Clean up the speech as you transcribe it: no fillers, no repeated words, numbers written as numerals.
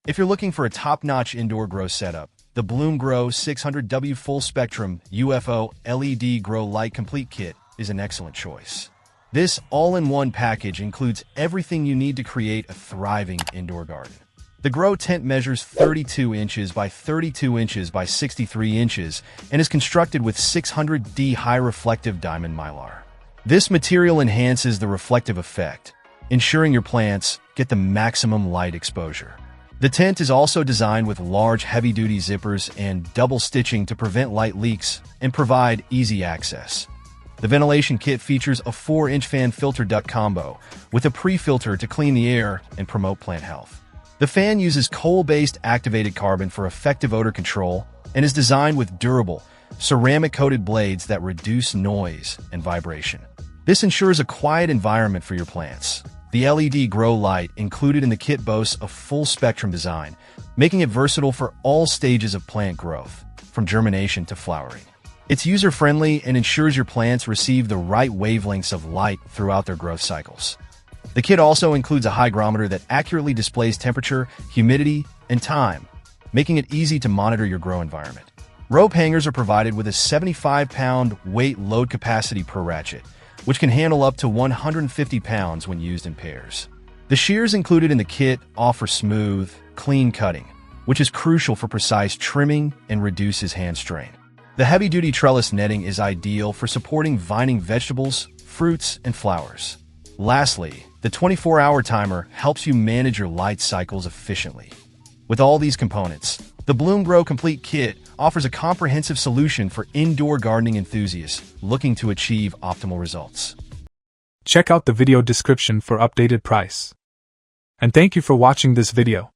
If you're looking for a top-notch indoor grow setup, the Bloom Grow 600W Full Spectrum UFO LED Grow Light Complete Kit is an excellent choice. This all-in-one package includes everything you need to create a thriving indoor garden. The Grow tent measures 32 inches by 32 inches by 63 inches and is constructed with 600D high-reflective diamond mylar. This material enhances the reflective effect, ensuring your plants get the maximum light exposure. The tent is also designed with large heavy-duty zippers and double stitching to prevent light leaks and provide easy access. The ventilation kit features a 4-inch fan filter duct combo with a pre-filter to clean the air and promote plant health. The fan uses coal-based activated carbon for effective odor control and is designed with durable, ceramic-coated blades that reduce noise and vibration. This ensures a quiet environment for your plants. The LED grow light included in the kit boasts a full spectrum design, making it versatile for all stages of plant growth, from germination to flowering. It's user-friendly and ensures your plants receive the right wavelengths of light throughout their growth cycles. The kit also includes a hygrometer that accurately displays temperature, humidity, and time, making it easy to monitor your grow environment. Rope hangers are provided with a 75-pound weight load capacity per ratchet, which can handle up to 150 pounds when used in pairs. The shears included in the kit offer smooth, clean cutting, which is crucial for precise trimming and reduces hand strain. The heavy-duty trellis netting is ideal for supporting vining vegetables, fruits, and flowers. Lastly, the 24-hour timer helps you manage your light cycles efficiently. With all these components, the Bloom Grow Complete Kit offers a comprehensive solution for indoor gardening enthusiasts looking to achieve optimal results. Check out the video description for updated price. And thank you for watching this video.